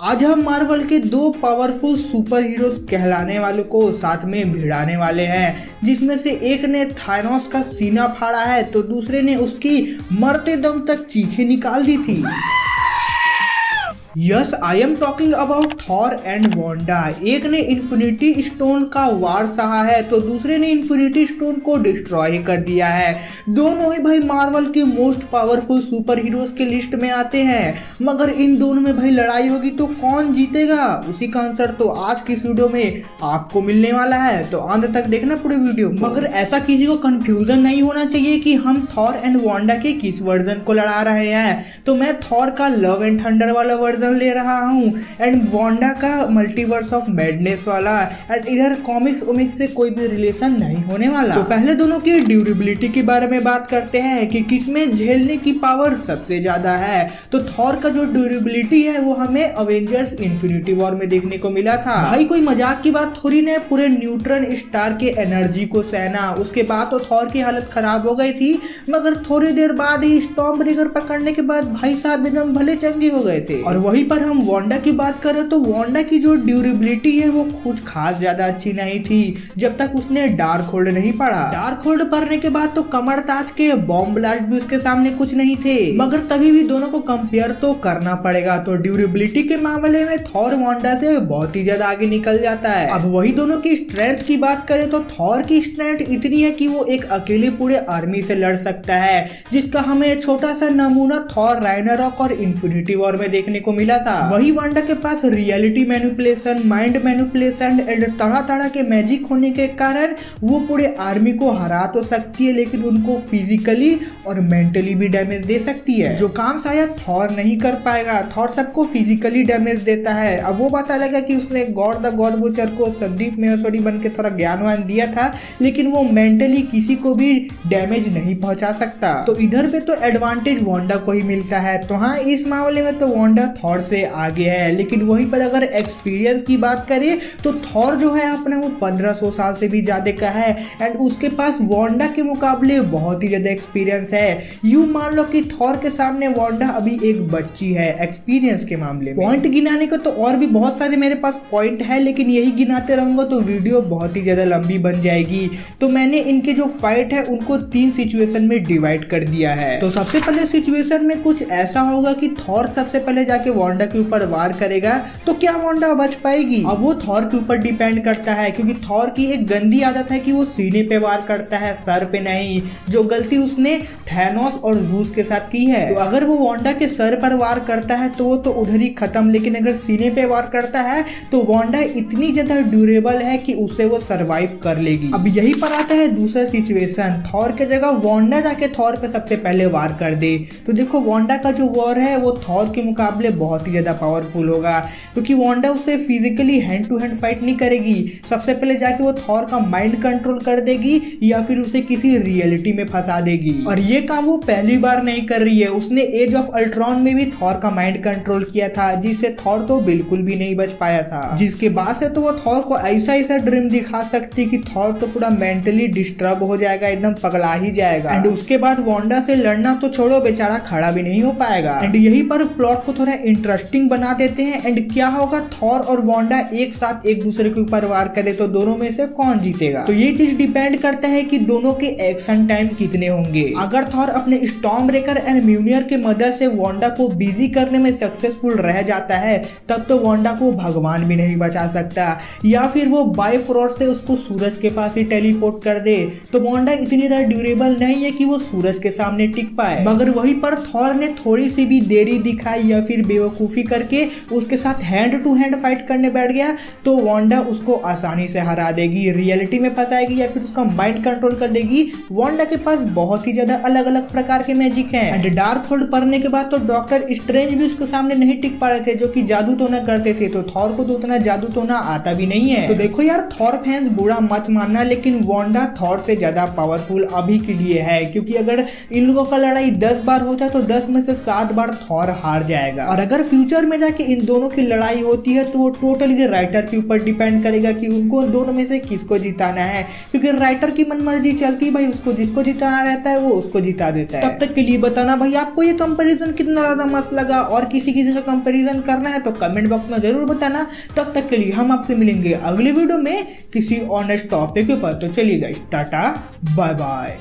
आज हम मार्वल के दो पावरफुल सुपर हीरोज कहलाने वालों को साथ में भिड़ाने वाले हैं, जिसमें से एक ने थानोस का सीना फाड़ा है तो दूसरे ने उसकी मरते दम तक चीखें निकाल दी थी। Yes, I am talking about Thor and Wanda. एक ने इन्फिनिटी स्टोन का वार सहा है तो दूसरे ने इन्फिनिटी स्टोन को डिस्ट्रॉय कर दिया है। दोनों ही भाई मार्वल के मोस्ट पावरफुल सुपर हीरोज के लिस्ट में आते हैं, मगर इन दोनों में भाई लड़ाई होगी तो कौन जीतेगा, उसी का आंसर तो आज की इस वीडियो में आपको मिलने वाला है। तो अंत तक देखना पूरे वीडियो। मगर ऐसा किसी को कंफ्यूजन नहीं होना चाहिए कि हम थॉर एंड वांडा के किस वर्जन को लड़ा रहे हैं। तो मैं थॉर का लव एंड थंडर वाला वर्जन ले रहा हूं एंड वांडा का मल्टीवर्स ऑफ मैडनेस वाला, एंड इधर कॉमिक्स ओमिक्स से कोई भी रिलेशन नहीं होने वाला। तो पहले दोनों की ड्यूरेबिलिटी के बारे में बात करते हैं कि किसमें झेलने की पावर सबसे ज्यादा है। तो थॉर का जो ड्यूरेबिलिटी है वो हमें अवेंजर्स इन्फिनिटी वॉर में देखने को मिला था। भाई कोई मजाक की बात थोड़ी ना, पूरे न्यूट्रॉन स्टार के एनर्जी को सहना। उसके बाद तो थॉर की हालत खराब हो गई थी, मगर थोड़ी देर बाद ही स्टॉर्म ब्रेकर पकड़ने के बाद भाई साहब एकदम भले चंगे हो गए थे। और वहीं पर हम वांडा की बात करें तो वांडा की जो ड्यूरेबिलिटी है वो कुछ खास ज्यादा अच्छी नहीं थी जब तक उसने डार्क होल्ड नहीं पड़ा। डार्क होल्ड पड़ने के बाद तो कमर ताज के बॉम्ब ब्लास्ट भी उसके सामने कुछ नहीं थे, मगर तभी भी दोनों को कंपेयर तो करना पड़ेगा। तो ड्यूरेबिलिटी के मामले में थॉर वांडा से बहुत ही ज्यादा आगे निकल जाता है। अब वही दोनों की स्ट्रेंथ की बात करें तो थॉर की स्ट्रेंथ इतनी है कि वो एक अकेले पूरे आर्मी से लड़ सकता है, जिसका हमें छोटा सा नमूना थॉर राग्नारोक और इन्फिनिटी वॉर में देखने को मिला था। वही वांडा के पास reality manipulation, mind manipulation and तरह तरह के मैजिक होने के कारण वो पूरे आर्मी को हरा तो सकती है, लेकिन उनको फिजिकली और मेंटली भी डैमेज दे सकती है, जो काम शायद थॉर नहीं कर पाएगा। थॉर सबको फिजिकली डैमेज देता है। अब वो बात अलग है कि उसने गॉड द गॉड बुचर को संदीप महेश्वरी बन के थोड़ा ज्ञानवान दिया था, लेकिन वो मेंटली किसी को भी डैमेज नहीं पहुंचा सकता। तो इधर पे तो एडवांटेज वांडा को ही मिलता है। तो हाँ, इस मामले में तो वांडा थॉर से आगे है। लेकिन वहीं पर अगर एक्सपीरियंस की बात करें तो थॉर जो है अपने वो 1500 साल से भी ज्यादा का है एंड उसके पास वांडा के मुकाबले बहुत ही ज्यादा एक्सपीरियंस है। यूं मान लो कि थॉर के सामने वांडा अभी एक बच्ची है एक्सपीरियंस के मामले में। पॉइंट गिनाने को तो और भी बहुत सारे मेरे पास पॉइंट है, लेकिन यही गिनाते रहूंगा तो वीडियो बहुत ही ज्यादा लंबी बन जाएगी। तो मैंने इनके जो फाइट है उनको 3 सिचुएशन में डिवाइड कर दिया है। तो सबसे पहले सिचुएशन में कुछ ऐसा होगा कि थॉर सबसे पहले जाके वांडा के ऊपर वार करेगा, तो क्या वांडा बच पाएगी? अब वो थॉर के ऊपर डिपेंड करता है, क्योंकि थॉर की एक गंदी आदत है कि वो सीने पे वार करता है, सर पे नहीं, जो गलती उसने थानोस और जूस के साथ की है। तो अगर वो वांडा के सर पर वार करता है तो वो तो उधर ही खत्म, लेकिन अगर सीने पे वार करता है तो वांडा इतनी ज्यादा ड्यूरेबल है कि उससे वो सरवाइव कर लेगी। अब यही पर आता है दूसरा सिचुएशन, थॉर के जगह वांडा जाके थॉर पे सबसे पहले वार कर दे। तो देखो वांडा का जो वॉर है वो थॉर के मुकाबले बहुत ही ज्यादा पावरफुल होगा, क्योंकि वांडा उससे physically hand to hand fight नहीं करेगी। सबसे पहले जाके वो थॉर का माइंड कंट्रोल कर देगी या फिर उसे किसी रियलिटी में फंसा देगी। और ये काम वो पहली बार नहीं कर रही है, उसने एज ऑफ अल्ट्रॉन में भी थॉर का माइंड कंट्रोल किया था, जिससे थॉर तो बिल्कुल भी नहीं बच पाया था। जिसके बाद से तो वो थॉर को ऐसा ऐसा ड्रीम दिखा सकती कि थॉर तो पूरा मेंटली डिस्टर्ब हो जाएगा, एकदम पगला ही जाएगा। एंड उसके बाद वांडा से लड़ना तो छोड़ो, बेचारा खड़ा भी नहीं हो पाएगा। एंड यही पर प्लॉट को थोड़ा इंटरेस्टिंग बना देते हैं। एंड क्या होगा, थॉर और वांडा एक साथ एक दूसरे के ऊपर वार करे तो दोनों में से कौन जीतेगा? तो ये चीज डिपेंड करता है कि दोनों के एक्शन टाइम कितने होंगे। अगर थॉर अपने स्टॉर्म ब्रेकर एंड म्यूनियर के मदद से वांडा को बिजी करने में सक्सेसफुल रह जाता है, तब तो वांडा को भगवान भी नहीं बचा सकता। या फिर वो बायफ्रॉस्ट से उसको सूरज के पास ही टेलीपोर्ट कर दे, तो वांडा इतनी ज्यादा ड्यूरेबल नहीं है कि वो सूरज के सामने टिक पाए। मगर वहीं पर थॉर ने थोड़ी सी भी देरी दिखाई या फिर बेवकूफी करके उसके साथ हैंड टू हैंड फाइट करने बैठ गया, तो वांडा उसको आसानी से हरा देगी, रियलिटी में फंसाएगी या फिर उसका माइंड कंट्रोल कर देगी। वांडा के पास बहुत ही ज्यादा अलग अलग प्रकार के मैजिक हैं। एंड डार्क होल्ड पड़ने के बाद तो डॉक्टर स्ट्रेंज भी उसके सामने नहीं टिक पा रहे थे, जो कि जादू टोना करते थे। तो थॉर को तो उतना जादू टोना आता भी नहीं है। तो देखो यार, थॉर फैंस बुरा मत मानना, लेकिन वांडा थॉर से ज्यादा पावरफुल अभी के लिए है, क्योंकि अगर इन लोगों का लड़ाई 10 बार होता है तो 10 में से 7 बार थॉर हार जाएगा। और अगर फ्यूचर में जाके इन दोनों की लड़ाई होती है तो वो टोटली राइटर के ऊपर डिपेंड करेगा कि उनको दोनों में से किसको जिताना है, क्योंकि राइटर की मनमर्जी चलती है भाई, उसको जिसको जिताना रहता है वो उसको जिता देता है। तब तक के लिए बताना भाई आपको ये कंपैरिजन कितना ज्यादा मस्त लगा, और किसी किसी का कंपैरिजन करना है तो कमेंट बॉक्स में जरूर बताना। तब तक के लिए हम आपसे मिलेंगे अगले वीडियो में किसी ऑनेस्ट टॉपिक के ऊपर। तो चलिए गाइस, टाटा बाय बाय।